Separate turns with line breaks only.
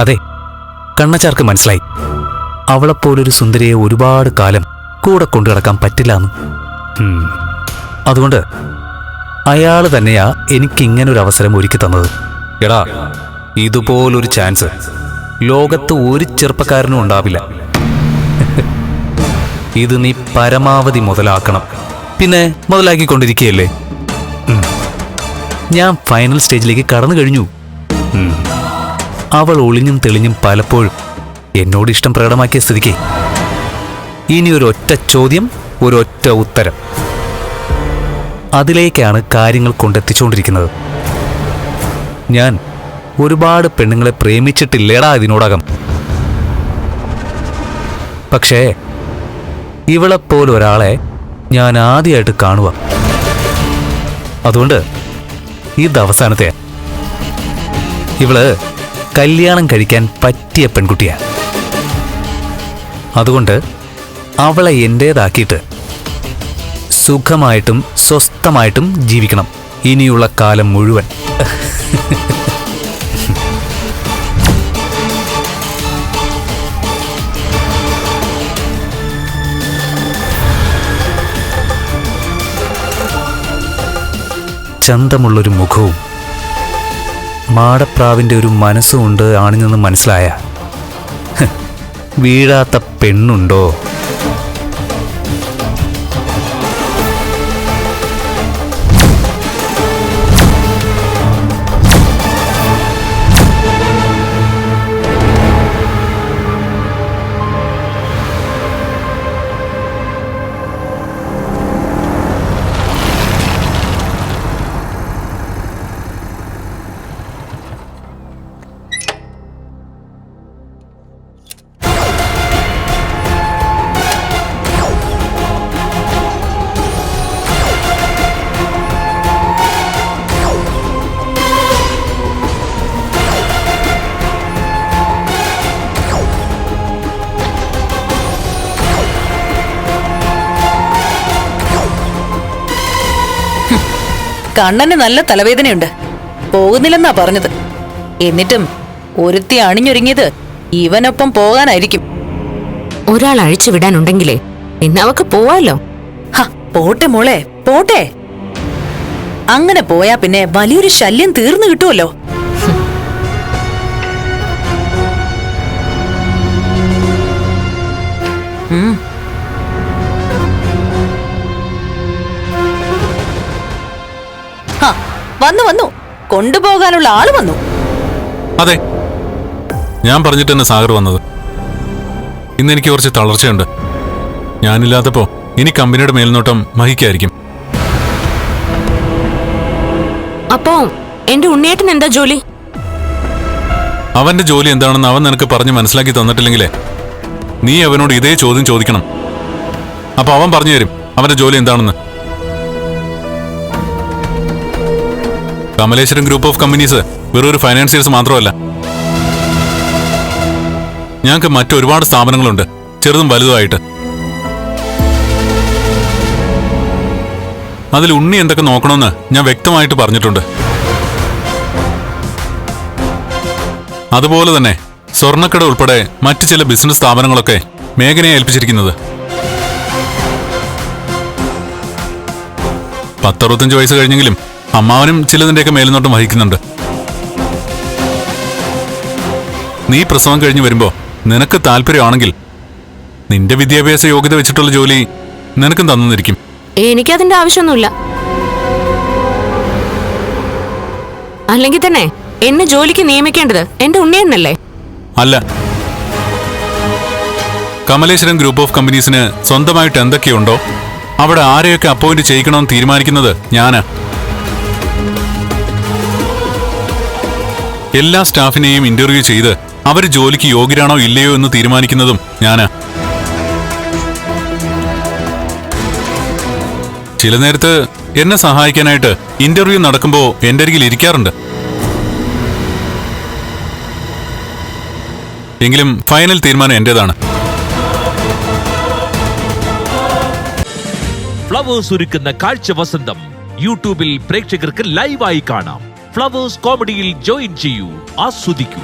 അതെ, കണ്ണച്ചാർക്ക് മനസ്സിലായി അവളെപ്പോലൊരു സുന്ദരിയെ ഒരുപാട് കാലം കൂടെ കൊണ്ടു കിടക്കാൻ പറ്റില്ലാന്ന്. അതുകൊണ്ട് അയാള് തന്നെയാ എനിക്കിങ്ങനൊരു അവസരം ഒരുക്കി തന്നത്. എടാ, ഇതുപോലൊരു ചാൻസ് ലോകത്ത് ഒരു ചെറുപ്പക്കാരനും ഉണ്ടാവില്ല. ഇത് നീ പരമാവധി മുതലാക്കണം. പിന്നെ മുതലാക്കിക്കൊണ്ടിരിക്കുകയല്ലേ. ഞാൻ ഫൈനൽ സ്റ്റേജിലേക്ക് കടന്നു കഴിഞ്ഞു. അവൾ ഒളിഞ്ഞും തെളിഞ്ഞും പലപ്പോഴും എന്നോട് ഇഷ്ടം പ്രകടമാക്കിയ സ്ഥിതിക്ക് ഇനി ഒരൊറ്റ ചോദ്യം, ഒരൊറ്റ ഉത്തരം. അതിലേക്കാണ് കാര്യങ്ങൾ കൊണ്ടെത്തിച്ചുകൊണ്ടിരിക്കുന്നത്. ഞാൻ ഒരുപാട് പെണ്ണുങ്ങളെ പ്രേമിച്ചിട്ടില്ലേടാ ഇതിനോടകം. പക്ഷേ ഇവളെപ്പോലൊരാളെ ഞാൻ ആദ്യമായിട്ട് കാണുക. അതുകൊണ്ട് ഇത് അവസാനത്തെ. ഇവള് കല്യാണം കഴിക്കാൻ പറ്റിയ പെൺകുട്ടിയാ. അതുകൊണ്ട് അവളെ എന്റേതാക്കിയിട്ട് സുഖമായിട്ടും സ്വസ്ഥമായിട്ടും ജീവിക്കണം ഇനിയുള്ള കാലം മുഴുവൻ. ചന്തമുള്ളൊരു മുഖവും മാടപ്രാവിൻ്റെ ഒരു മനസ്സുമുണ്ട് ആണിനെന്ന് മനസ്സിലായ വീഴാത്ത പെണ്ണുണ്ടോ?
കണ്ണന് നല്ല തലവേദനയുണ്ട്, പോകുന്നില്ലെന്നാ പറഞ്ഞത്. എന്നിട്ടും ഒരുത്തി അണിഞ്ഞൊരുങ്ങിയത് ഇവനൊപ്പം പോകാനായിരിക്കും.
ഒരാൾ അഴിച്ചു വിടാനുണ്ടെങ്കിലേ പിന്നെ അവക്ക് പോവാലോ.
പോട്ടെ മോളെ, പോട്ടെ. അങ്ങനെ പോയാ പിന്നെ വലിയൊരു ശല്യം തീർന്നു കിട്ടുമല്ലോ. വന്നു വന്നു, കൊണ്ടുപോകാനുള്ള ആള് വന്നു.
അതെ, ഞാൻ പറഞ്ഞിട്ട് തന്നെ സാഗർ വന്നത്. ഇന്ന് എനിക്ക് കുറച്ച് തളർച്ചയുണ്ട്. ഞാനില്ലാത്തപ്പോ ഇനി കമ്പനിയുടെ മേൽനോട്ടം മഹിക്കായിരിക്കും.
അപ്പോ എന്റെ ഉണ്ണിയേട്ടൻ എന്താ ജോലി?
അവന്റെ ജോലി എന്താണെന്ന് അവൻ നിനക്ക് പറഞ്ഞ് മനസ്സിലാക്കി തന്നിട്ടില്ലെങ്കിലേ നീ അവനോട് ഇതേ ചോദ്യം ചോദിക്കണം. അപ്പൊ അവൻ പറഞ്ഞു തരും അവന്റെ ജോലി എന്താണെന്ന്. കമലേശ്വരം ഗ്രൂപ്പ് ഓഫ് കമ്പനീസ് വെറും ഒരു ഫൈനാൻസിയേഴ്സ് മാത്രമല്ല. ഞങ്ങൾക്ക് മറ്റൊരുപാട് സ്ഥാപനങ്ങളുണ്ട്, ചെറുതും വലുതുമായിട്ട്. അതിൽ ഉണ്ണി എന്തൊക്കെ നോക്കണമെന്ന് ഞാൻ വ്യക്തമായിട്ട് പറഞ്ഞിട്ടുണ്ട്. അതുപോലെ തന്നെ സ്വർണ്ണക്കട ഉൾപ്പെടെ മറ്റു ചില ബിസിനസ് സ്ഥാപനങ്ങളൊക്കെ മേഘനയെ ഏൽപ്പിച്ചിരിക്കുന്നത്. 10-65 വയസ്സ് കഴിഞ്ഞെങ്കിലും അമ്മാവനും ചിലതിന്റെയൊക്കെ മേൽനോട്ടം വഹിക്കുന്നുണ്ട്. നീ പ്രസവം കഴിഞ്ഞ് വരുമ്പോ നിനക്ക് താല്പര്യമാണെങ്കിൽ നിന്റെ വിദ്യാഭ്യാസ യോഗ്യത വെച്ചിട്ടുള്ള ജോലി നിനക്കും തന്നിരിക്കും.
എനിക്കതിന്റെ ആവശ്യമൊന്നുമില്ല. അല്ലെങ്കിൽ തന്നെ എന്നെ ജോലിക്ക് നിയമിക്കേണ്ടത് എന്റെ ഉണ്ണിയെന്നല്ലേ?
അല്ല, കമലേശ്വരം ഗ്രൂപ്പ് ഓഫ് കമ്പനീസിന് സ്വന്തമായിട്ട് എന്തൊക്കെയുണ്ടോ അവിടെ ആരെയൊക്കെ അപ്പോയിന്റ് ചെയ്യിക്കണമെന്ന് തീരുമാനിക്കുന്നത് ഞാനാ. എല്ലാ സ്റ്റാഫിനെയും ഇന്റർവ്യൂ ചെയ്ത് അവർ ജോലിക്ക് യോഗ്യരാണോ ഇല്ലയോ എന്ന് തീരുമാനിക്കുന്നതും ഞാനാ. ചില നേരത്ത് എന്നെ സഹായിക്കാനായിട്ട് ഇന്റർവ്യൂ നടക്കുമ്പോ എന്റെ അരികിൽ ഇരിക്കാറുണ്ട്. എങ്കിലും ഫൈനൽ തീരുമാനം എന്റേതാണ്.
ഫ്ലവേഴ്സ് ഒരുക്കുന്ന കാഴ്ച വസന്തം യൂട്യൂബിൽ പ്രേക്ഷകർക്ക് ലൈവായി കാണാം. ഫ്ലവേഴ്സ് കോമഡിയിൽ ജോയിൻ ചെയ്യൂ, ആസ്വദിക്കൂ.